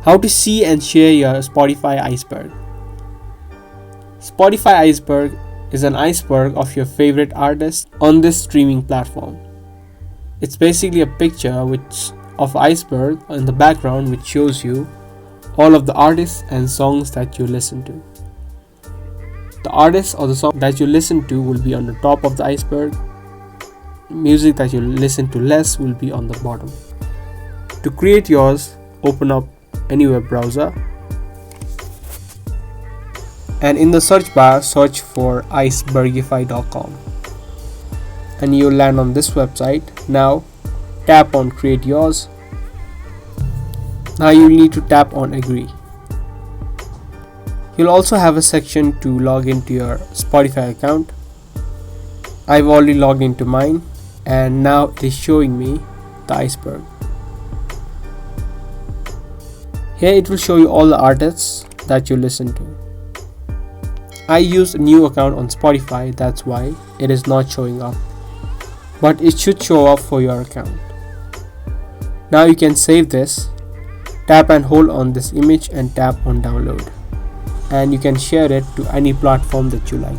How to see and share your Spotify Iceberg. Spotify Iceberg is an iceberg of your favorite artists on this streaming platform. It's basically a picture of iceberg in the background which shows you all of the artists and songs that you listen to. The artists or the song that you listen to will be on the top of the iceberg. Music that you listen to less will be on the bottom. To create yours, open up any web browser and in the search bar search for icebergify.com and you'll land on this website. Now tap on create yours. Now you need to tap on agree. You'll also have a section to log into your Spotify account. I've already logged into mine and now it is showing me the iceberg. Here it will show you all the artists that you listen to. I used a new account on Spotify, that's why it is not showing up. But it should show up for your account. Now you can save this. Tap and hold on this image and tap on download. And you can share it to any platform that you like.